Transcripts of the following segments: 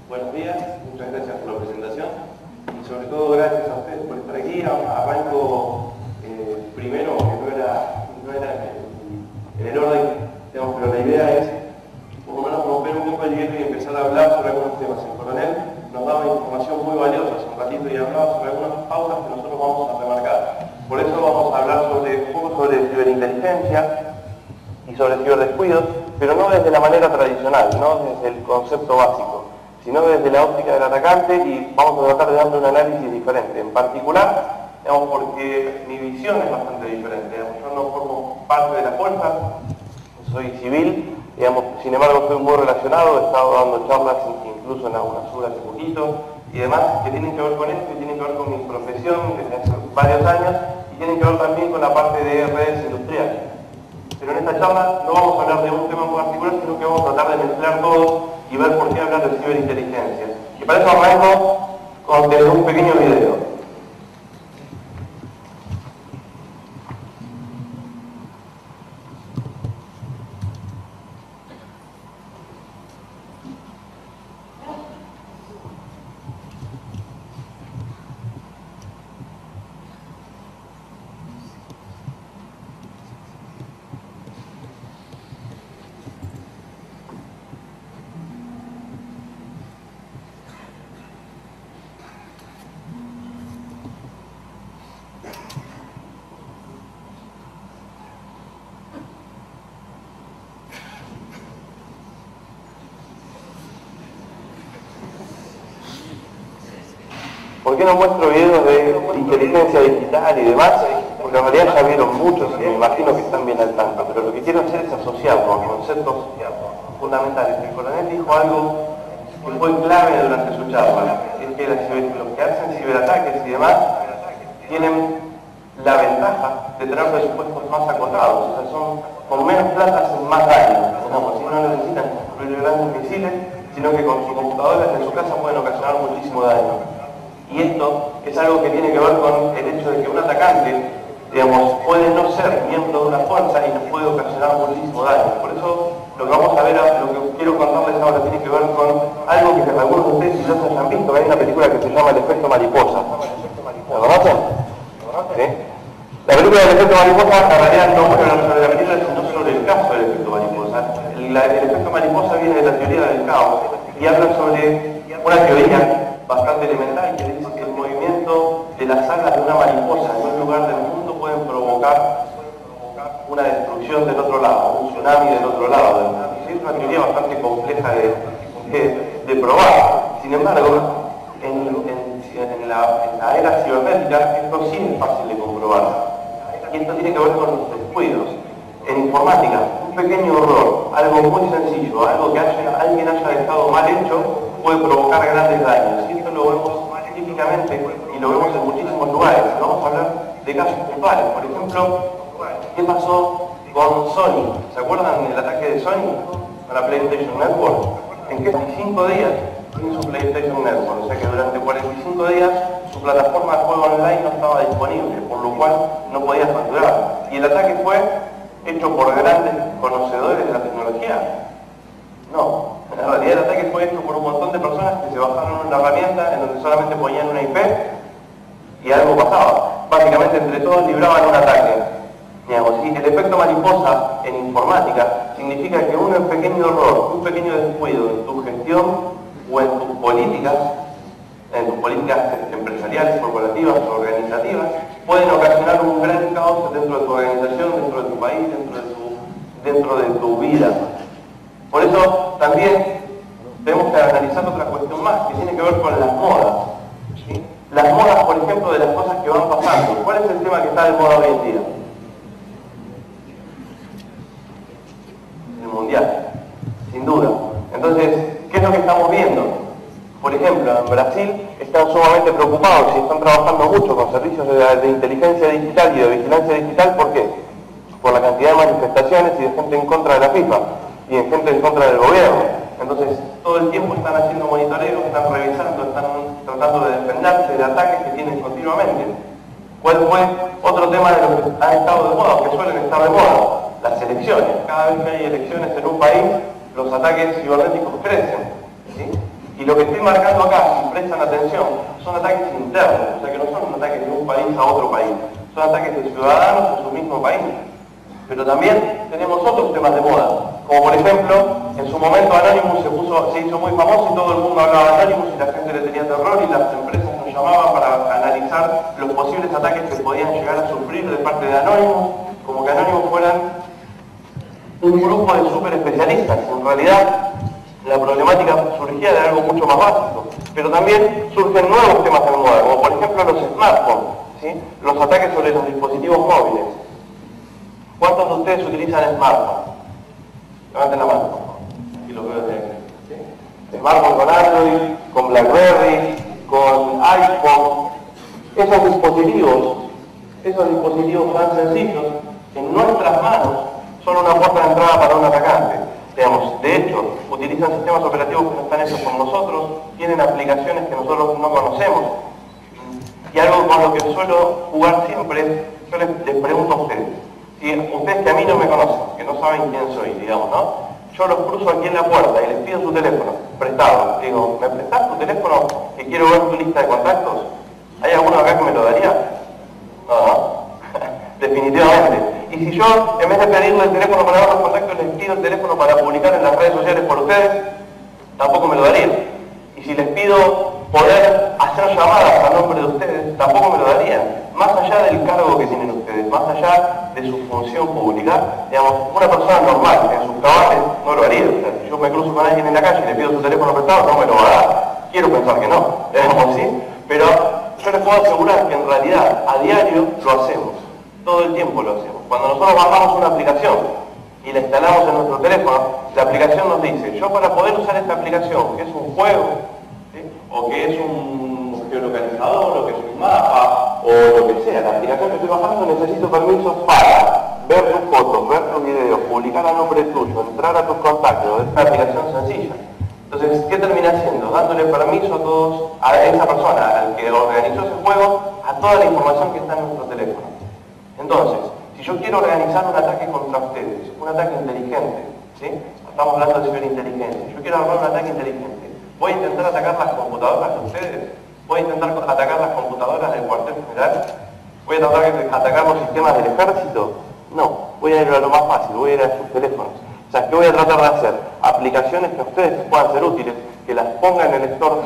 Buenos días, muchas gracias por la presentación y sobre todo gracias a ustedes por estar aquí. Arranco primero, que no era en el orden, digamos, pero la idea es por lo menos romper un poco el hielo y empezar a hablar sobre algunos temas. El coronel nos daba información muy valiosa hace un ratito y hablaba sobre algunas pautas que nosotros vamos a remarcar. Por eso vamos a hablar un poco sobre ciberinteligencia y sobre ciberdescuidos, pero no desde la manera tradicional, no desde el concepto básico, sino desde la óptica del atacante, y vamos a tratar de darle un análisis diferente. En particular, digamos, porque mi visión es bastante diferente. Digamos, yo no formo parte de la fuerza, soy civil, digamos, sin embargo estoy muy relacionado, he estado dando charlas incluso en la UNASUR hace poquito y demás, que tienen que ver con esto y tienen que ver con mi profesión desde hace varios años y tienen que ver también con la parte de redes industriales. Pero en esta charla no vamos a hablar de un tema en particular, sino que vamos a tratar de mezclar todo y ver por qué hablar de ciberinteligencia. Y para eso arranco desde un pequeño video. ¿Por qué no muestro videos de inteligencia digital y demás? Porque en realidad ya vieron muchos y me imagino que están bien al tanto, pero lo que quiero hacer es asociarlo a conceptos fundamentales. El coronel dijo algo que fue clave durante su charla, es que los que hacen ciberataques y demás tienen la ventaja de tener presupuestos más acotados, o sea, con menos plata hacen más daño, digamos, si no necesitan construir grandes misiles, sino que con sus computadoras en su casa pueden ocasionar muchísimo daño. Y esto es algo que tiene que ver con el hecho de que un atacante, digamos, puede no ser miembro de una fuerza y nos puede ocasionar muchísimo daño. Por eso lo que vamos a ver, lo que quiero contarles ahora tiene que ver con algo que algunos de ustedes quizás hayan visto, que hay una película que se llama El efecto mariposa. ¿La conocen? ¿Sí? La película del efecto mariposa en realidad no puede hablar sobre la película, sino sobre el caso del efecto mariposa. El efecto mariposa viene de la teoría del caos y habla sobre una teoría bastante elemental que dice que el movimiento de las alas de una mariposa en un lugar del mundo pueden provocar una destrucción del otro lado, un tsunami del otro lado. Es una teoría bastante compleja de probar. Sin embargo, en la era cibernética esto sí es fácil de comprobar. Y esto tiene que ver con los descuidos. En informática, un pequeño error, algo muy sencillo, algo que alguien haya dejado mal hecho, puede provocar grandes daños. Y esto lo vemos típicamente y lo vemos en muchísimos lugares. Vamos a hablar de casos puntuales. Por ejemplo, ¿qué pasó con Sony? ¿Se acuerdan del ataque de Sony a la PlayStation Network? En que 45 días tiene su PlayStation Network, o sea que durante 45 días su plataforma de juego online no estaba disponible, por lo cual no podía facturar. Y el ataque fue hecho por grandes conocedores de la tecnología. No, en realidad el ataque fue hecho por un montón de personas que se bajaron una herramienta en donde solamente ponían una IP y algo pasaba. Básicamente entre todos libraban un ataque. Digamos, y el efecto mariposa en informática significa que un pequeño error, un pequeño descuido en tu gestión o en tus políticas empresariales, corporativas o organizativas, pueden ocasionar un gran caos dentro de tu organización, dentro de tu país, dentro de tu vida. Por eso también tenemos que analizar otra cuestión más, que tiene que ver con las modas. ¿Sí? Las modas, por ejemplo, de las cosas que van pasando. ¿Cuál es el tema que está de moda hoy en día? El mundial, sin duda. Entonces, ¿qué es lo que estamos viendo? Por ejemplo, en Brasil están sumamente preocupados y están trabajando mucho con servicios de inteligencia digital y de vigilancia digital. ¿Por qué? Por la cantidad de manifestaciones y de gente en contra de la FIFA y de gente en contra del gobierno. Entonces, todo el tiempo están haciendo monitoreo, están revisando, están tratando de defenderse de ataques que tienen continuamente. ¿Cuál fue otro tema de los que han estado de moda, que suelen estar de moda? Las elecciones. Cada vez que hay elecciones en un país, los ataques cibernéticos crecen. ¿Sí? Y lo que estoy marcando acá, si prestan atención, son ataques internos, o sea que no son ataques de un país a otro país, son ataques de ciudadanos en su mismo país. Pero también tenemos otros temas de moda, como por ejemplo, en su momento Anonymous se hizo muy famoso y todo el mundo hablaba de Anonymous y la gente le tenía terror y las empresas nos llamaban para analizar los posibles ataques que podían llegar a sufrir de parte de Anonymous, como que Anonymous fueran un grupo de súper especialistas. En realidad, la problemática surgía de algo mucho más básico, pero también surgen nuevos temas de moda, como por ejemplo los smartphones, ¿sí? Los ataques sobre los dispositivos móviles. ¿Cuántos de ustedes utilizan smartphone? Levanten la mano, por favor. Y los veo de ¿sí? Smartphone con Android, con BlackBerry, con iPhone. Esos dispositivos tan sencillos, en nuestras manos, son una puerta de entrada para un atacante. Digamos, de hecho, utilizan sistemas operativos que no están hechos por nosotros, tienen aplicaciones que nosotros no conocemos. Y algo con lo que suelo jugar siempre, yo les pregunto a ustedes. Si ustedes que a mí no me conocen, que no saben quién soy, digamos, ¿no? Yo los cruzo aquí en la puerta y les pido su teléfono, prestado. Digo, ¿me prestás tu teléfono que quiero ver tu lista de contactos? ¿Hay alguno acá que me lo daría? No. Definitivamente. Y si yo, en vez de pedirle el teléfono para ver los contactos, les pido el teléfono para publicar en las redes sociales por ustedes, tampoco me lo darían. Y si les pido poder hacer llamadas a nombre de ustedes, tampoco me lo darían. Más allá del cargo que tienen ustedes, más allá de su función pública, digamos, una persona normal, en sus cabales, no lo haría. O sea, si yo me cruzo con alguien en la calle y le pido su teléfono prestado, no me lo va a dar. Quiero pensar que no, digamos, ¿sí? Pero yo les puedo asegurar que en realidad, a diario, lo hacemos. Todo el tiempo lo hacemos. Cuando nosotros bajamos una aplicación y la instalamos en nuestro teléfono, la aplicación nos dice, yo para poder usar esta aplicación, que es un juego, ¿sí? O que es un geolocalizador, o que es un mapa, o lo que sea, la aplicación que estoy bajando, necesito permisos para ver tus fotos, ver tus videos, publicar a nombre tuyo, entrar a tus contactos. Es una aplicación sencilla. Entonces, ¿qué termina haciendo? Dándole permiso a esa persona, al que organizó ese juego, a toda la información que está en nuestro teléfono. Entonces, si yo quiero organizar un ataque contra ustedes, un ataque inteligente, ¿sí? Estamos hablando de ciberinteligencia, yo quiero armar un ataque inteligente, ¿voy a intentar atacar las computadoras de ustedes? ¿Voy a intentar atacar las computadoras del cuartel general? ¿Voy a tratar de atacar los sistemas del ejército? No, voy a ir a lo más fácil, voy a ir a sus teléfonos. O sea, ¿qué voy a tratar de hacer? Aplicaciones que a ustedes puedan ser útiles, que las pongan en el lector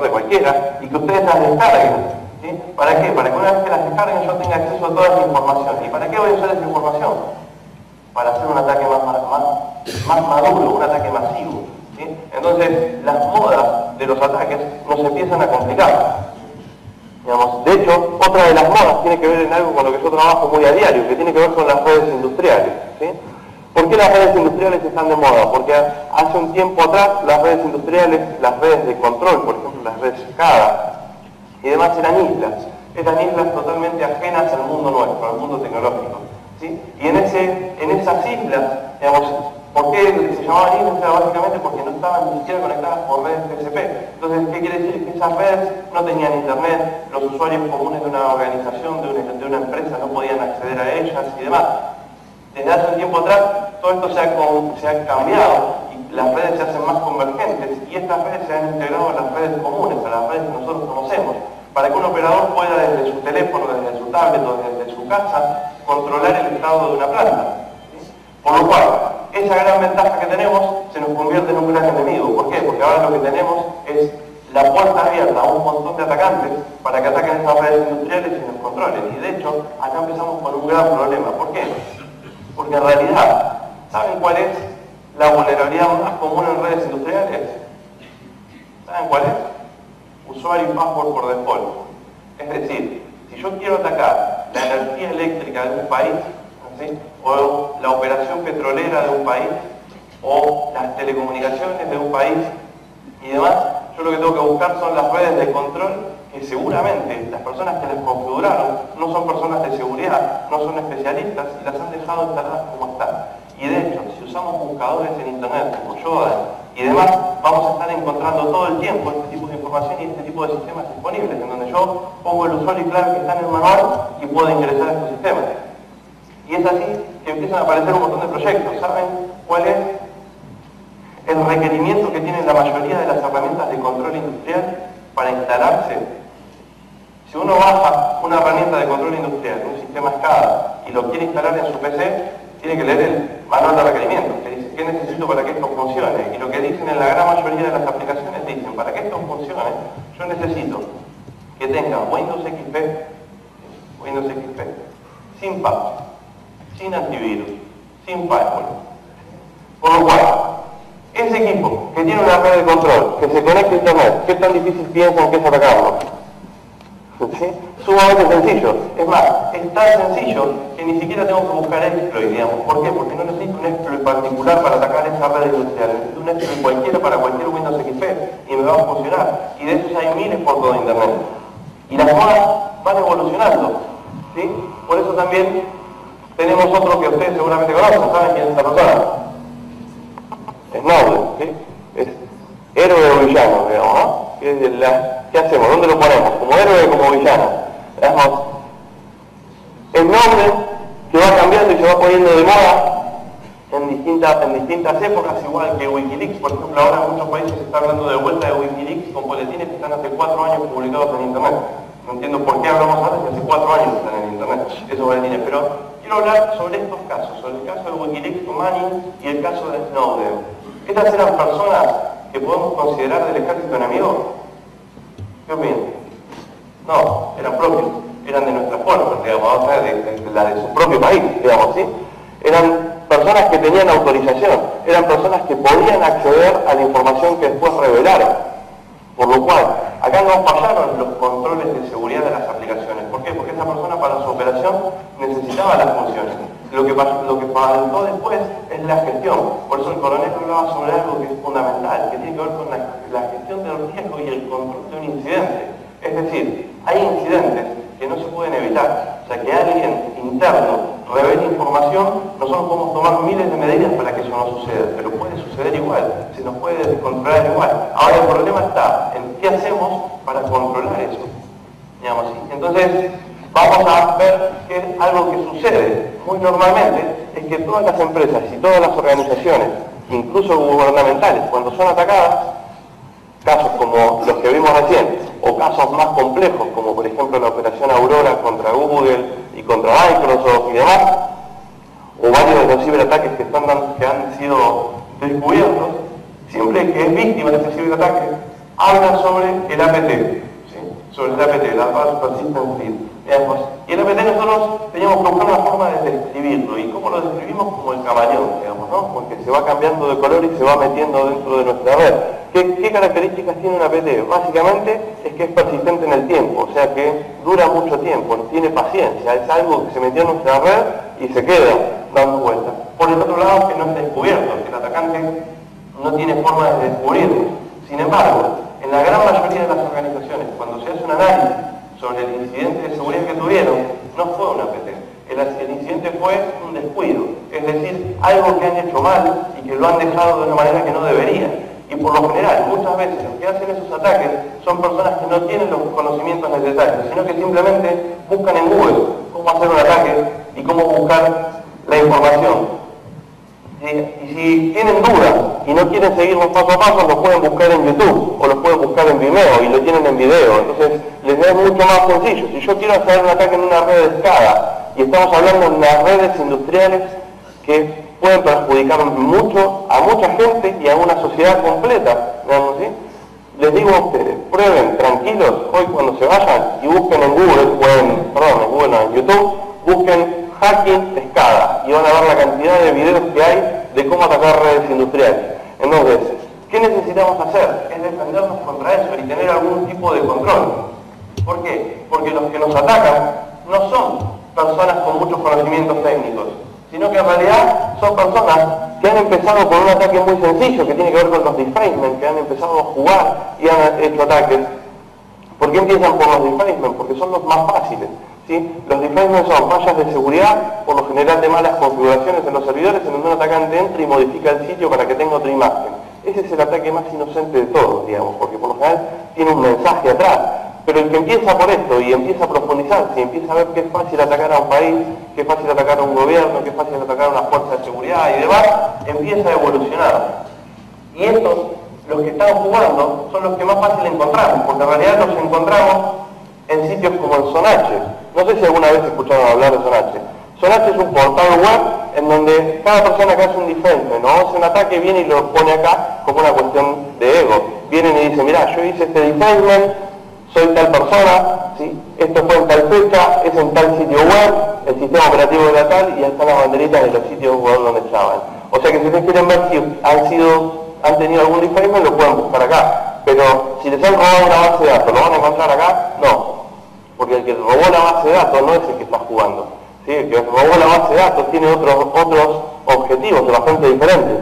de cualquiera y que ustedes las descarguen. ¿Sí? ¿Para qué? Para que una vez que las descarguen yo tenga acceso a toda esa información. ¿Y para qué voy a usar esa información? Para hacer un ataque más maduro, un ataque masivo. ¿Sí? Entonces, las modas de los ataques nos empiezan a complicar. Digamos, de hecho, otra de las modas tiene que ver en algo con lo que yo trabajo muy a diario, que tiene que ver con las redes industriales. ¿Sí? ¿Por qué las redes industriales están de moda? Porque hace un tiempo atrás las redes industriales, las redes de control, por ejemplo, las redes SCADA, y demás eran islas totalmente ajenas al mundo nuestro, al mundo tecnológico. ¿Sí? Y en esas islas, digamos, ¿por qué se llamaban islas? Era básicamente porque no estaban ni siquiera conectadas por redes TCP. Entonces, ¿qué quiere decir? Que esas redes no tenían internet, los usuarios comunes de una organización, de una empresa, no podían acceder a ellas y demás. Desde hace un tiempo atrás, todo esto se ha cambiado y las redes se hacen más convergentes y estas redes se han integrado a las redes comunes, a las redes que nosotros conocemos, para que un operador pueda desde su teléfono, desde su tablet o desde su casa, controlar el estado de una planta. ¿Sí? Por lo cual, esa gran ventaja que tenemos se nos convierte en un gran enemigo. ¿Por qué? Porque ahora lo que tenemos es la puerta abierta a un montón de atacantes para que ataquen estas redes industriales y nos controlen. Y de hecho, acá empezamos con un gran problema. ¿Por qué? Porque en realidad, ¿saben cuál es la vulnerabilidad más común en redes industriales? ¿Saben cuál es? Usuario y password por default. Es decir, si yo quiero atacar la energía eléctrica de un país, ¿sí? O la operación petrolera de un país, o las telecomunicaciones de un país y demás, yo lo que tengo que buscar son las redes de control que seguramente las personas que las configuraron no son personas de seguridad, no son especialistas y las han dejado instaladas como están. Y de hecho, si usamos buscadores en internet como Yoda y demás, vamos a estar encontrando todo el tiempo este tipo de información y este tipo de sistemas disponibles, en donde yo pongo el usuario y clave que está en el manual y puedo ingresar a estos sistemas. Y es así que empiezan a aparecer un montón de proyectos. ¿Saben cuál es el requerimiento que tienen la mayoría de las herramientas de control industrial para instalarse. Si uno baja una herramienta de control industrial, un sistema SCADA, y lo quiere instalar en su PC, tiene que leer el manual de requerimientos, que dice qué necesito para que esto funcione. Y lo que dicen en la gran mayoría de las aplicaciones, dicen, para que esto funcione, yo necesito que tenga Windows XP, sin patch, sin antivirus, sin firewall. Por lo cual, ese equipo que tiene una red de control, que se conecta a Internet, ¿qué tan difícil piensan que es atacarlo? ¿Sí? Sumamente sencillo. Es más, es tan sencillo que ni siquiera tengo que buscar exploit, digamos. ¿Por qué? Porque no necesito un exploit particular para atacar esa red industrial. Necesito un exploit cualquiera para cualquier Windows XP y me va a funcionar. Y de esos hay miles por todo Internet. Y las modas van evolucionando. ¿Sí? Por eso también tenemos otro que ustedes seguramente conocen. ¿Saben quién es esta persona? Snowden. ¿Sí? Es héroe o villano, digamos, ¿no? ¿Qué hacemos? ¿Dónde lo ponemos? ¿Como héroe o como villano? Snowden que va cambiando y se va poniendo de moda en distintas épocas, igual que Wikileaks. Por ejemplo, ahora en muchos países se está hablando de vuelta de Wikileaks con boletines que están hace 4 años publicados en Internet. No entiendo por qué hablamos ahora, que hace 4 años están en Internet esos boletines, pero quiero hablar sobre estos casos, sobre el caso de Wikileaks con Manning y el caso de Snowden. Estas eran personas que podemos considerar del ejército enemigo. ¿Qué opinan? No, eran propios, eran de nuestras fuerzas, digamos, o sea, de la de su propio país, digamos, ¿sí? Eran personas que tenían autorización, eran personas que podían acceder a la información que después revelaron. Por lo cual, acá no fallaron los controles de seguridad de las aplicaciones. ¿Por qué? Porque esa persona para su operación necesitaba las funciones. Lo que faltó después es la gestión. Por eso el coronel hablaba sobre algo que es fundamental, que tiene que ver con la gestión del riesgo y el control de un incidente. Es decir, hay incidentes que no se pueden evitar. O sea, que alguien interno revele información, nosotros podemos tomar miles de medidas para que eso no suceda, pero puede suceder igual, se nos puede descontrolar igual. Ahora el problema está en qué hacemos para controlar eso. Digamos así. Entonces, vamos a ver que algo que sucede muy normalmente es que todas las empresas y todas las organizaciones, incluso gubernamentales, cuando son atacadas, casos como los que vimos recién, o casos más complejos, como por ejemplo la operación Aurora contra Google y contra Microsoft y demás, o varios de los ciberataques que han sido descubiertos, siempre que es víctima de este ciberataque, habla sobre el APT, ¿sí? Sobre el APT, la Advanced Persistent Threat. Y el APT nosotros teníamos que buscar una forma de describirlo. ¿Y cómo lo describimos? Como el camaleón, digamos, ¿no? Porque se va cambiando de color y se va metiendo dentro de nuestra red. ¿Qué características tiene un APT? Básicamente es que es persistente en el tiempo, o sea que dura mucho tiempo, no tiene paciencia, es algo que se metió en nuestra red y se queda dando vueltas. Por el otro lado, que no está descubierto, que el atacante no tiene forma de descubrirlo. Sin embargo, en la gran mayoría de las organizaciones, cuando se hace un análisis sobre el incidente de seguridad que tuvieron, no fue un APT. El incidente fue un descuido, es decir, algo que han hecho mal y que lo han dejado de una manera que no deberían. Y por lo general, muchas veces los que hacen esos ataques son personas que no tienen los conocimientos necesarios, sino que simplemente buscan en Google cómo hacer un ataque y cómo buscar la información. Y si tienen dudas y no quieren seguirlos paso a paso, los pueden buscar en YouTube o los pueden buscar en Vimeo y lo tienen en video. Entonces les es mucho más sencillo. Si yo quiero hacer un ataque en una red de SCADA y estamos hablando de las redes industriales que pueden perjudicar mucho a mucha gente y a una sociedad completa, digamos, ¿sí? Les digo a ustedes, prueben tranquilos hoy cuando se vayan y busquen en Google, en YouTube, busquen hacking SCADA y van a ver la cantidad de videos que hay de cómo atacar redes industriales. Entonces, ¿qué necesitamos hacer? Es defendernos contra eso y tener algún tipo de control. ¿Por qué? Porque los que nos atacan no son personas con muchos conocimientos técnicos, sino que en realidad son personas que han empezado con un ataque muy sencillo, que tiene que ver con los defacement, que han empezado a jugar y han hecho ataques. ¿Por qué empiezan por los defacement? Porque son los más fáciles, ¿sí? Los defacement son fallas de seguridad, por lo general de malas configuraciones en los servidores, en donde un atacante entra y modifica el sitio para que tenga otra imagen. Ese es el ataque más inocente de todos, digamos, porque por lo general tiene un mensaje atrás. Pero el que empieza por esto y empieza a profundizarse y empieza a ver que es fácil atacar a un país, que es fácil atacar a un gobierno, que es fácil atacar a una fuerza de seguridad y demás, empieza a evolucionar. Y estos, los que están jugando, son los que más fácil encontramos, porque en realidad los encontramos en sitios como el Sonache. No sé si alguna vez escucharon hablar de Sonache. Sonache es un portal web en donde cada persona que hace un defacement o hace un ataque viene y lo pone acá como una cuestión de ego. Vienen y dicen, mirá, yo hice este defacement, soy tal persona, ¿sí? Esto fue en tal fecha, es en tal sitio web, el sistema operativo era tal, y ahí están las banderitas de los sitios web donde estaban. O sea que si ustedes quieren ver si han tenido algún defacement, lo pueden buscar acá. Pero si les han robado una base de datos, ¿lo van a encontrar acá? No. Porque el que robó la base de datos no es el que está jugando. ¿Sí? El que robó la base de datos tiene otros objetivos bastante diferentes.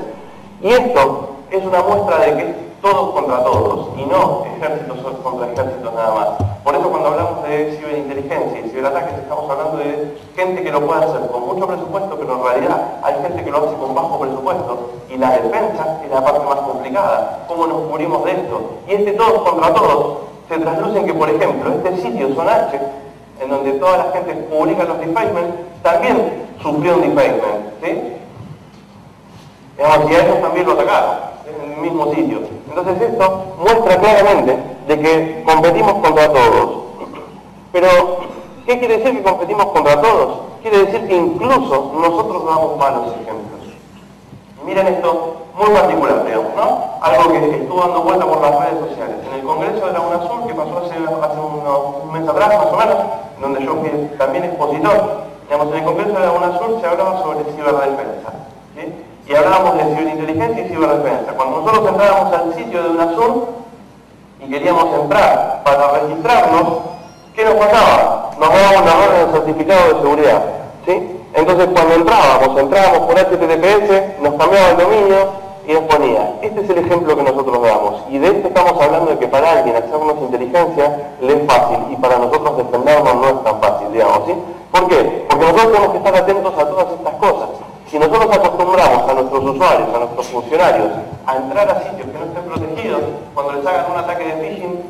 Y esto es una muestra de que es todos contra todos, y no ejércitos contra ejércitos nada más. Por eso cuando hablamos de ciberinteligencia y ciberataques estamos hablando de gente que lo puede hacer con mucho presupuesto, pero en realidad hay gente que lo hace con bajo presupuesto, y la defensa es la parte más complicada. ¿Cómo nos cubrimos de esto? Y todos contra todos se trasluce en que, por ejemplo, este sitio Sonache, en donde toda la gente publica los defacements, también sufrió un defacement, ¿sí? Digamos, y a ellos también lo atacaron, en el mismo sitio. Entonces esto muestra claramente de que competimos contra todos. Pero, ¿qué quiere decir que competimos contra todos? Quiere decir que incluso nosotros damos malos ejemplos. Y miren esto muy particular, digamos, ¿no? Algo que estuvo dando vuelta por las redes sociales. En el Congreso de la UNASUR, que pasó hace un mes atrás, más o menos, donde yo fui también expositor, digamos, en el Congreso de la UNASUR se hablaba sobre ciberdefensa, ¿sí? Y hablábamos de ciberinteligencia y ciberdefensa. Cuando nosotros entrábamos al sitio de UNASUR y queríamos entrar para registrarnos, ¿qué nos pasaba? Nos daban un error en el certificado de seguridad, ¿sí? Entonces cuando entrábamos por HTTPS, nos cambiaba el dominio y nos ponía, este es el ejemplo que nosotros damos. Y de esto estamos hablando de que para alguien hacernos inteligencia le es fácil, y para nosotros defendernos no es tan fácil, digamos, ¿sí? ¿Por qué? Porque nosotros tenemos que estar atentos a todas estas cosas. Si nosotros acostumbramos a nuestros usuarios, a nuestros funcionarios, a entrar a sitios que no estén protegidos, cuando les hagan un ataque de phishing,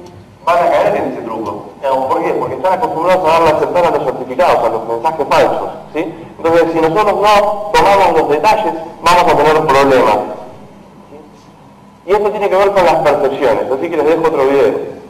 van a caer en ese truco. ¿Por qué? Porque están acostumbrados a darle a aceptar a los certificados, a los mensajes falsos, ¿sí? Entonces, si nosotros no tomamos los detalles, vamos a tener problemas. ¿Sí? Y esto tiene que ver con las percepciones, así que les dejo otro video.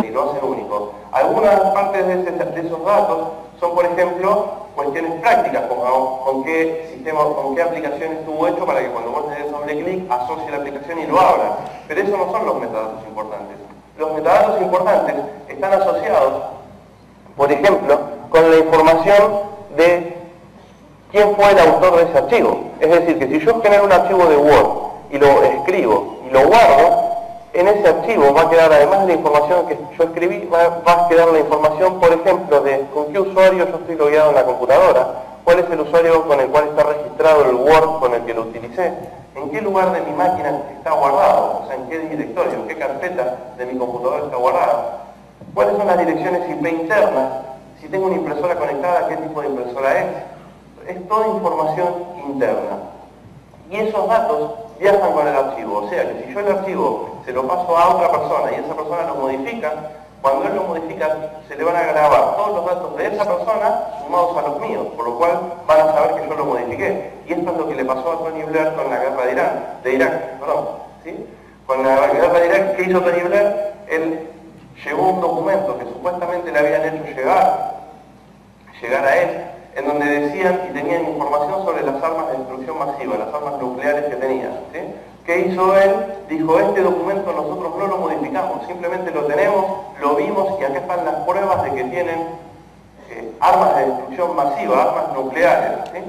y lo hacen único. Algunas partes de esos datos son, por ejemplo, cuestiones prácticas, como con qué sistema, con qué aplicación estuvo hecho para que cuando vos le des doble clic asocie la aplicación y lo abra. Pero eso no son los metadatos importantes. Los metadatos importantes están asociados, por ejemplo, con la información de quién fue el autor de ese archivo. Es decir, que si yo genero un archivo de Word y lo escribo y lo guardo, en ese archivo va a quedar, además de la información que yo escribí, va a quedar la información, por ejemplo, de con qué usuario yo estoy logueado en la computadora, cuál es el usuario con el cual está registrado el Word con el que lo utilicé, en qué lugar de mi máquina está guardado, o sea, en qué directorio, en qué carpeta de mi computadora está guardado, cuáles son las direcciones IP internas, si tengo una impresora conectada, qué tipo de impresora es toda información interna. Y esos datos viajan con el archivo, o sea que si yo el archivo se lo paso a otra persona y esa persona lo modifica, cuando él lo modifica se le van a grabar todos los datos de esa persona sumados a los míos, por lo cual van a saber que yo lo modifiqué. Y esto es lo que le pasó a Tony Blair con la guerra de Irak. ¿Sí? Con la guerra de Irak, ¿qué hizo Tony Blair? Él llevó un documento que supuestamente le habían hecho llegar a él, en donde decían y tenían información sobre las armas de destrucción masiva, las armas nucleares que tenían. ¿Sí? ¿Qué hizo él? Dijo, este documento nosotros no lo modificamos, simplemente lo tenemos, lo vimos y acá están las pruebas de que tienen armas de destrucción masiva, armas nucleares. ¿Sí?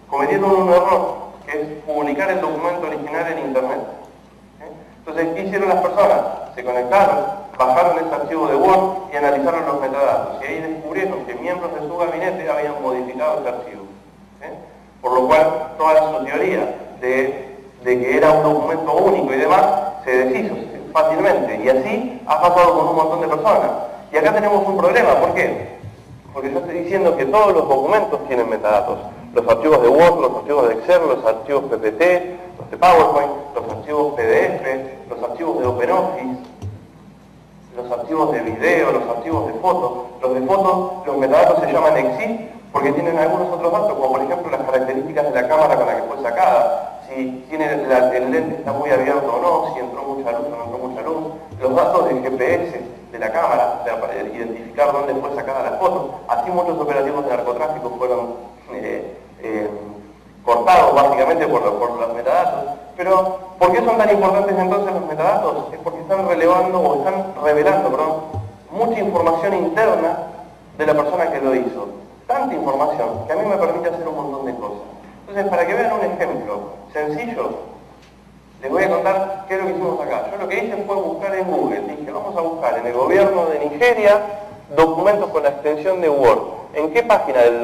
Cometieron un error, que es publicar el documento original en Internet. ¿Sí? Entonces, ¿qué hicieron las personas? Se conectaron, bajaron ese archivo de Word y analizaron los metadatos. Y ahí descubrieron que miembros de su gabinete habían modificado ese archivo. ¿Sí? Por lo cual, toda su teoría de que era un documento único y demás, se deshizo fácilmente. Y así ha pasado con un montón de personas. Y acá tenemos un problema. ¿Por qué? Porque yo estoy diciendo que todos los documentos tienen metadatos. Los archivos de Word, los archivos de Excel, los archivos PPT, los de PowerPoint, los archivos PDF, los archivos de OpenOffice, los archivos de video, los archivos de fotos. Los de fotos, los metadatos se llaman EXIF porque tienen algunos otros datos, como por ejemplo las características de la cámara con la que fue sacada, si tiene el lente está muy abierto o no, si entró mucha luz o no entró mucha luz, los datos del GPS de la cámara, para identificar dónde fue sacada la foto. Así muchos operativos de narcotráfico fueron cortados básicamente por los metadatos. Pero, ¿por qué son tan importantes entonces los metadatos? Es porque están revelando mucha información interna de la persona que lo hizo. Tanta información que a mí me permite hacer un montón de cosas. Entonces, para que vean un ejemplo sencillo, les voy a contar qué es lo que hicimos acá. Yo lo que hice fue buscar en Google. Dije, vamos a buscar en el gobierno de Nigeria documentos con la extensión de Word. ¿En qué página del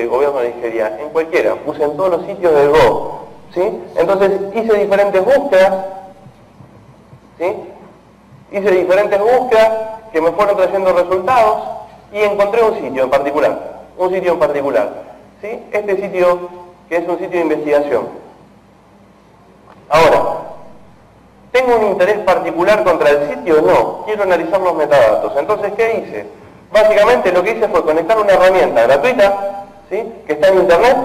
gobierno de Nigeria? En cualquiera. Puse en todos los sitios del Go. ¿Sí? Entonces hice diferentes búsquedas. ¿Sí? Hice diferentes búsquedas que me fueron trayendo resultados y encontré un sitio en particular. ¿Sí? Este sitio, que es un sitio de investigación. Ahora, ¿tengo un interés particular contra el sitio? No, quiero analizar los metadatos. Entonces, ¿qué hice? Básicamente lo que hice fue conectar una herramienta gratuita, ¿sí? Que está en Internet,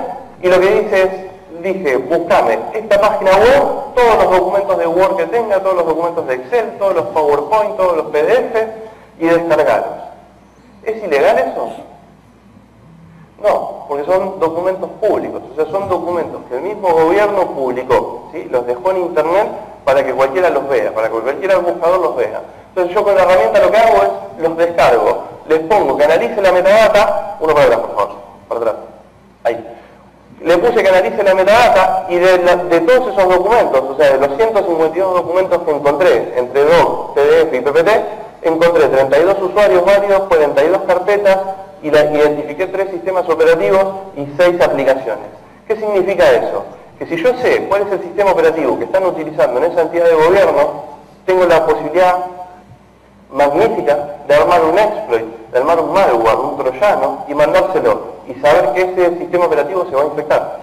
y lo que hice es, dije, buscame esta página web, todos los documentos de Word que tenga, todos los documentos de Excel, todos los PowerPoint, todos los PDF, y descargarlos. ¿Es ilegal eso? No, porque son documentos públicos, o sea, son documentos que el mismo gobierno publicó, ¿sí? Los dejó en Internet para que cualquiera los vea, para que cualquiera buscador los vea. Entonces yo con la herramienta lo que hago es, los descargo, les pongo que analice la metadata, uno para atrás, por favor, para atrás, ahí. Le puse que analice la metadata y de todos esos documentos, o sea, de los 152 documentos que encontré, entre DOC, PDF y PPT, encontré 32 usuarios válidos, 42 carpetas, y identifiqué 3 sistemas operativos y 6 aplicaciones. ¿Qué significa eso? Que si yo sé cuál es el sistema operativo que están utilizando en esa entidad de gobierno, tengo la posibilidad magnífica de armar un exploit, de armar un malware, un troyano, y mandárselo, y saber que ese sistema operativo se va a infectar.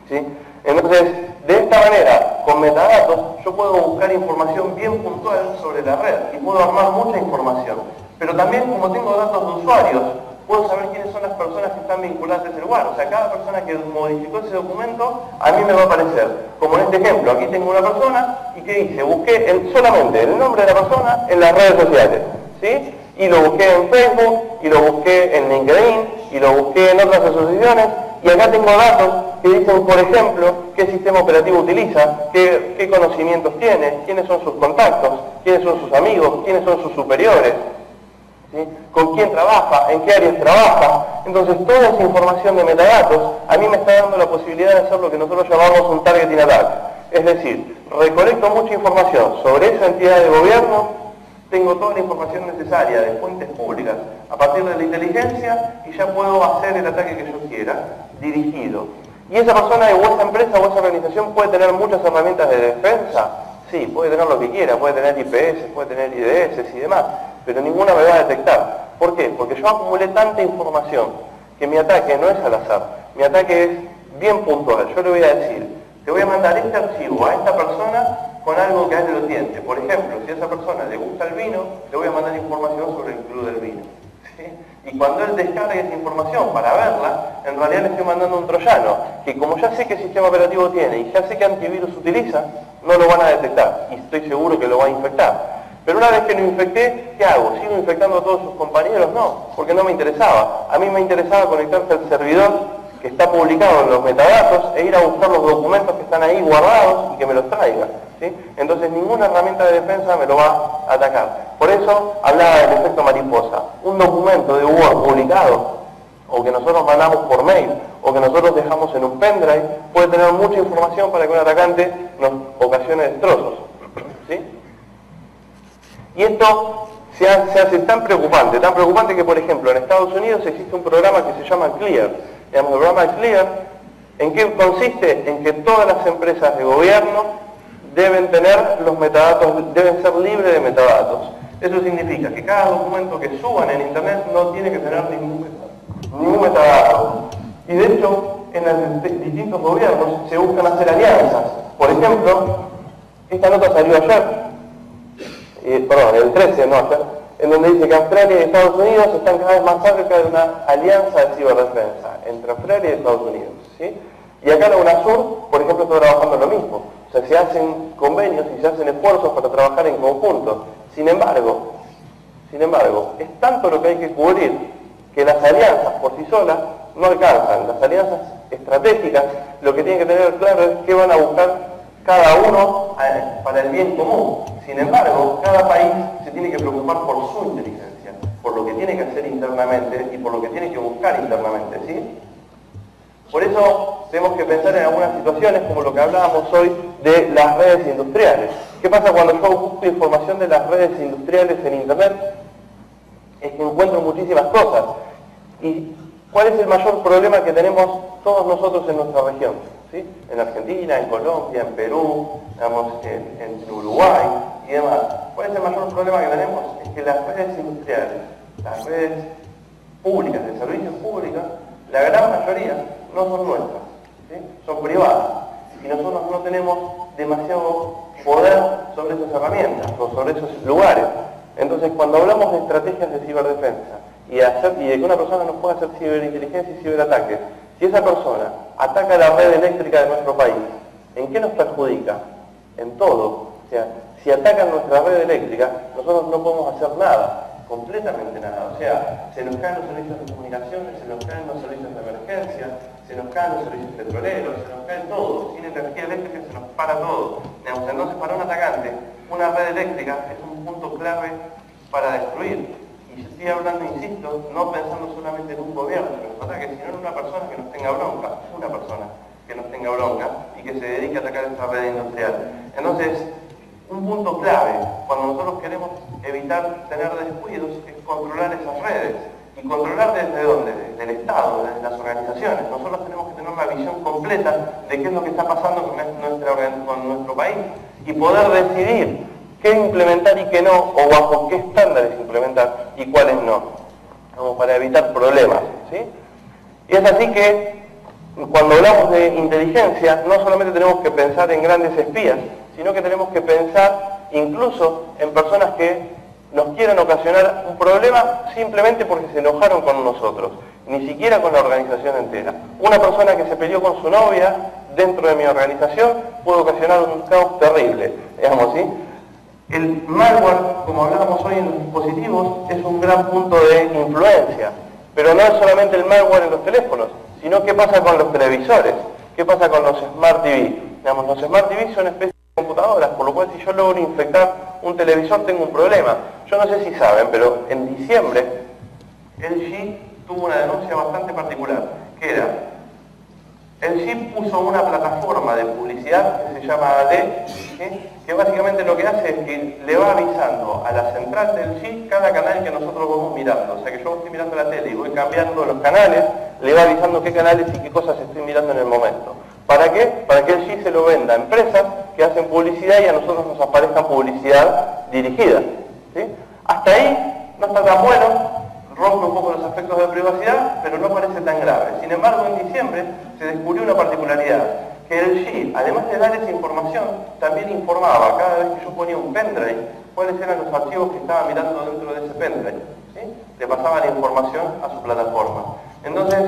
¿Sí? Entonces, de esta manera, con metadatos, yo puedo buscar información bien puntual sobre la red, y puedo armar mucha información. Pero también, como tengo datos de usuarios, puedo saber quiénes son las personas que están vinculadas a ese lugar. O sea, cada persona que modificó ese documento, a mí me va a aparecer. Como en este ejemplo, aquí tengo una persona, ¿y qué hice? Busqué solamente el nombre de la persona en las redes sociales, ¿sí? Y lo busqué en Facebook, y lo busqué en LinkedIn, y lo busqué en otras asociaciones, y acá tengo datos que dicen, por ejemplo, qué sistema operativo utiliza, qué conocimientos tiene, quiénes son sus contactos, quiénes son sus amigos, quiénes son sus superiores, ¿sí? Con quién trabaja, en qué áreas trabaja. Entonces, toda esa información de metadatos a mí me está dando la posibilidad de hacer lo que nosotros llamamos un targeting attack. Es decir, recolecto mucha información sobre esa entidad de gobierno, tengo toda la información necesaria de fuentes públicas a partir de la inteligencia y ya puedo hacer el ataque que yo quiera, dirigido. ¿Y esa persona o esa empresa o esa organización puede tener muchas herramientas de defensa? Sí, puede tener lo que quiera, puede tener IPS, puede tener IDS y demás, pero ninguna me va a detectar. ¿Por qué? Porque yo acumulé tanta información que mi ataque no es al azar, mi ataque es bien puntual. Yo le voy a decir, te voy a mandar este archivo a esta persona con algo que a él lo tiente. Por ejemplo, si a esa persona le gusta el vino, le voy a mandar información sobre el club del vino. ¿Sí? Y cuando él descargue esa información para verla, en realidad le estoy mandando un troyano, que como ya sé qué sistema operativo tiene y ya sé qué antivirus utiliza, no lo van a detectar y estoy seguro que lo va a infectar. Pero una vez que lo infecté, ¿qué hago? ¿Sigo infectando a todos sus compañeros? No, porque no me interesaba. A mí me interesaba conectarse al servidor que está publicado en los metadatos e ir a buscar los documentos que están ahí guardados y que me los traiga, ¿sí? Entonces ninguna herramienta de defensa me lo va a atacar. Por eso hablaba del efecto mariposa. Un documento de Word publicado, o que nosotros mandamos por mail, o que nosotros dejamos en un pendrive, puede tener mucha información para que un atacante nos ocasione destrozos, ¿sí? Y esto se hace tan preocupante que, por ejemplo, en Estados Unidos existe un programa que se llama Clear. Digamos, el programa Clear, ¿en qué consiste? En que todas las empresas de gobierno deben tener los metadatos, deben ser libres de metadatos. Eso significa que cada documento que suban en Internet no tiene que tener ningún metadato. Y de hecho, en los distintos gobiernos se buscan hacer alianzas. Por ejemplo, esta nota salió ayer, el 13, no ayer, en donde dice que Australia y Estados Unidos están cada vez más cerca de una alianza de ciberdefensa entre Australia y Estados Unidos, ¿sí? Y acá la UNASUR, por ejemplo, está trabajando lo mismo. O sea, se hacen convenios y se hacen esfuerzos para trabajar en conjunto. Sin embargo, es tanto lo que hay que cubrir que las alianzas por sí solas no alcanzan. Las alianzas estratégicas lo que tienen que tener claro es qué van a buscar cada uno para el bien común. Sin embargo, cada país se tiene que preocupar por su inteligencia, por lo que tiene que hacer internamente y por lo que tiene que buscar internamente, ¿sí? Por eso tenemos que pensar en algunas situaciones como lo que hablábamos hoy de las redes industriales. ¿Qué pasa cuando yo busco información de las redes industriales en Internet? Es que encuentro muchísimas cosas. ¿Y cuál es el mayor problema que tenemos todos nosotros en nuestra región? ¿Sí? En Argentina, en Colombia, en Perú, digamos, en Uruguay y demás. ¿Cuál es el mayor problema que tenemos? Es que las redes industriales, las redes públicas, de servicios públicos, la gran mayoría no son nuestras, ¿sí? Son privadas. Y nosotros no tenemos demasiado poder sobre esas herramientas o sobre esos lugares. Entonces, cuando hablamos de estrategias de ciberdefensa y de que una persona nos pueda hacer ciberinteligencia y ciberataques, si esa persona ataca la red eléctrica de nuestro país, ¿en qué nos perjudica? En todo. O sea, si atacan nuestra red eléctrica, nosotros no podemos hacer nada, completamente nada. O sea, se nos caen los servicios de comunicaciones, se nos caen los servicios de emergencia, se nos caen los servicios petroleros, se nos cae todo. Sin energía eléctrica se nos para todo. Entonces, para un atacante, una red eléctrica es un punto clave para destruir. Y yo estoy hablando, insisto, no pensando solamente en un gobierno que nos ataque, sino en una persona que nos tenga bronca, una persona que nos tenga bronca y que se dedique a atacar esta red industrial. Entonces, un punto clave cuando nosotros queremos evitar tener descuidos es controlar esas redes. ¿Y controlar desde dónde? Desde el Estado, desde las organizaciones. Nosotros tenemos que tener la visión completa de qué es lo que está pasando con nuestro país y poder decidir qué implementar y qué no, o bajo qué estándares implementar y cuáles no, como para evitar problemas, ¿sí? Y es así que cuando hablamos de inteligencia, no solamente tenemos que pensar en grandes espías, sino que tenemos que pensar incluso en personas que nos quieran ocasionar un problema simplemente porque se enojaron con nosotros, ni siquiera con la organización entera. Una persona que se peleó con su novia dentro de mi organización puede ocasionar un caos terrible, digamos, ¿sí? El malware, como hablábamos hoy en los dispositivos, es un gran punto de influencia. Pero no es solamente el malware en los teléfonos, sino qué pasa con los televisores, qué pasa con los Smart TV. Digamos, los Smart TV son especies de computadoras, por lo cual si yo logro infectar un televisor tengo un problema. Yo no sé si saben, pero en diciembre LG tuvo una denuncia bastante particular, que era, LG puso una plataforma de publicidad que se llama AD, que básicamente lo que hace es que le va avisando a la central del LG cada canal que nosotros vamos mirando. O sea que yo estoy mirando la tele y voy cambiando los canales, le va avisando qué canales y qué cosas estoy mirando en el momento. ¿Para qué? Para que LG se lo venda a empresas que hacen publicidad y a nosotros nos aparezca publicidad dirigida. ¿Sí? Hasta ahí no está tan bueno, rompe un poco los aspectos de privacidad, pero no parece tan grave. Sin embargo, en diciembre se descubrió una particularidad, que LG, además de dar esa información, también informaba cada vez que yo ponía un pendrive, cuáles eran los archivos que estaba mirando dentro de ese pendrive. ¿Sí? Le pasaba la información a su plataforma. Entonces,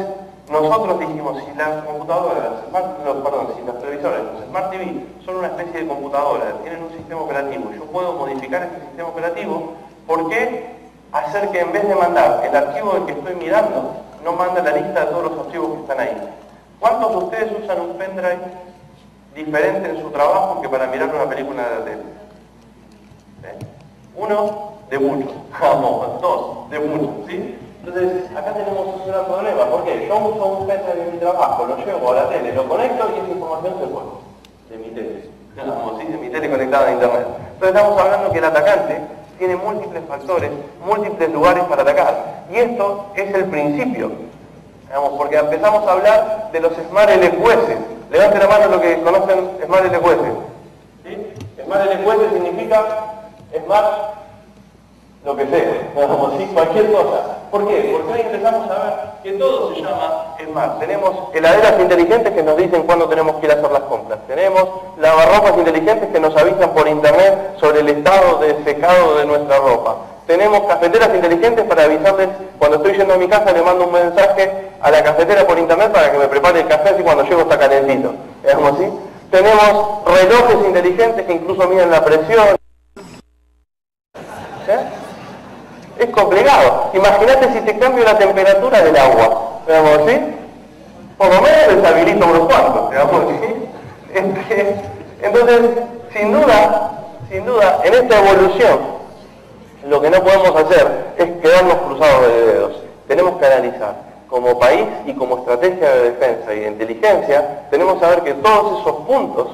nosotros dijimos, si las computadoras, si los televisores, los Smart TV, son una especie de computadora, tienen un sistema operativo, yo puedo modificar este sistema operativo, ¿por qué hacer que en vez de mandar el archivo del que estoy mirando, no mande la lista de todos los archivos que están ahí? ¿Cuántos de ustedes usan un pendrive diferente en su trabajo que para mirar una película de la tele? Uno de muchos, vamos, dos de muchos, ¿sí? Entonces, acá tenemos un gran problema. ¿Por qué? Yo uso un pendrive en mi trabajo, lo llevo a la tele, lo conecto y esa información se fue de mi tele. Digamos, ¿sí? De mi tele conectada a internet. Entonces estamos hablando que el atacante tiene múltiples factores, múltiples lugares para atacar. Y esto es el principio. Digamos, porque empezamos a hablar de los Smart LQS. Levanten la mano los que conocen Smart LQS. ¿Sí? Smart LQS significa Smart lo que sea, digamos, ¿sí? Cualquier cosa. ¿Por qué? Porque hoy empezamos a ver que todo se llama Smart. Tenemos heladeras inteligentes que nos dicen cuándo tenemos que ir a hacer las compras. Tenemos lavarropas inteligentes que nos avisan por internet sobre el estado de secado de nuestra ropa. Tenemos cafeteras inteligentes para avisarles cuando estoy yendo a mi casa, le mando un mensaje a la cafetera por internet para que me prepare el café y cuando llego está calentito. Digamos, ¿sí? Tenemos relojes inteligentes que incluso miden la presión. ¿Sí? Es complicado. Imagínate si te cambio la temperatura del agua. Digamos, ¿sí? Por lo menos deshabilito unos cuantos. Digamos, ¿sí? Entonces, sin duda, en esta evolución, lo que no podemos hacer es quedarnos cruzados de dedos. Tenemos que analizar. Como país y como estrategia de defensa y de inteligencia, tenemos que saber que todos esos puntos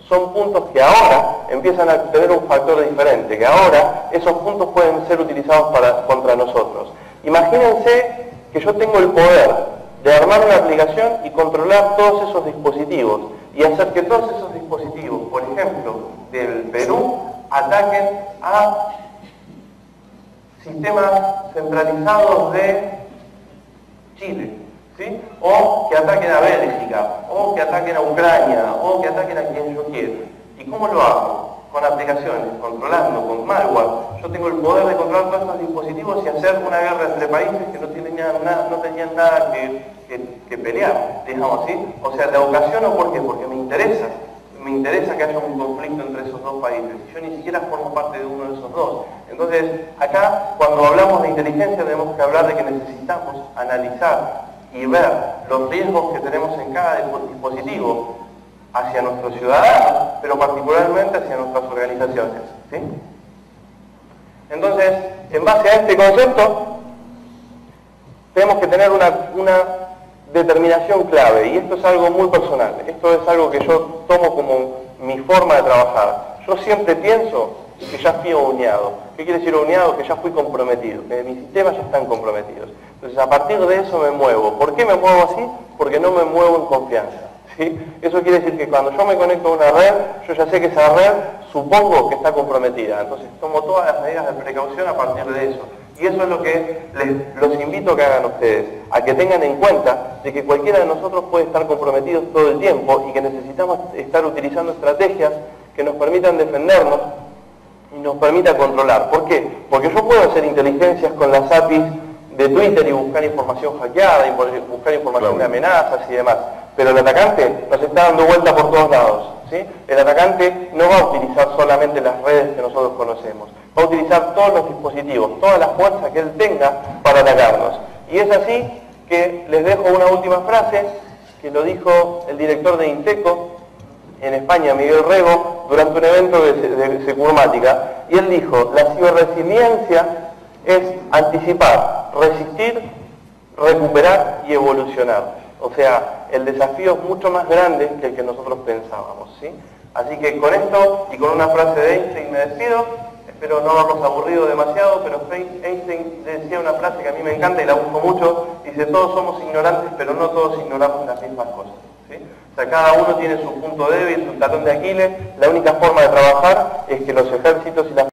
son puntos que ahora empiezan a tener un factor diferente, que ahora esos puntos pueden ser utilizados contra nosotros. Imagínense que yo tengo el poder de armar una aplicación y controlar todos esos dispositivos y hacer que todos esos dispositivos, por ejemplo, del Perú, ataquen a sistemas centralizados de Chile. ¿Sí? O que ataquen a Bélgica, o que ataquen a Ucrania, o que ataquen a quien yo quiera. ¿Y cómo lo hago? Con aplicaciones, controlando, con malware. Yo tengo el poder de controlar todos estos dispositivos y hacer una guerra entre países que no tenían nada que pelear, digamos, ¿sí? O sea, la ocasiono, ¿por qué? Porque me interesa que haya un conflicto entre esos dos países. Yo ni siquiera formo parte de uno de esos dos. Entonces, acá, cuando hablamos de inteligencia, tenemos que hablar de que necesitamos analizar y ver los riesgos que tenemos en cada dispositivo hacia nuestros ciudadanos, pero particularmente hacia nuestras organizaciones. ¿Sí? Entonces, en base a este concepto, tenemos que tener una determinación clave, y esto es algo muy personal, esto es algo que yo tomo como mi forma de trabajar. Yo siempre pienso que ya fui auneado. ¿Qué quiere decir auneado? Que ya fui comprometido, que mis sistemas ya están comprometidos. Entonces, a partir de eso me muevo. ¿Por qué me muevo así? Porque no me muevo en confianza. ¿Sí? Eso quiere decir que cuando yo me conecto a una red, yo ya sé que esa red supongo que está comprometida. Entonces, tomo todas las medidas de precaución a partir de eso. Y eso es lo que los invito a que hagan ustedes, a que tengan en cuenta de que cualquiera de nosotros puede estar comprometido todo el tiempo y que necesitamos estar utilizando estrategias que nos permitan defendernos y nos permita controlar. ¿Por qué? Porque yo puedo hacer inteligencias con las APIs de Twitter y buscar información hackeada, y buscar información de amenazas y demás. Pero el atacante nos está dando vuelta por todos lados, ¿sí? El atacante no va a utilizar solamente las redes que nosotros conocemos, va a utilizar todos los dispositivos, toda la fuerza que él tenga para atacarnos. Y es así que les dejo una última frase que lo dijo el director de INTECO en España, Miguel Rego, durante un evento de Securmática, y él dijo: la ciberresiliencia es anticipar, resistir, recuperar y evolucionar. O sea, el desafío es mucho más grande que el que nosotros pensábamos, ¿sí? Así que con esto y con una frase de Einstein me despido. Espero no haberlos aburrido demasiado, pero Einstein decía una frase que a mí me encanta y la uso mucho. Dice: todos somos ignorantes, pero no todos ignoramos las mismas cosas, ¿sí? O sea, cada uno tiene su punto débil, su talón de Aquiles. La única forma de trabajar es que los ejércitos y las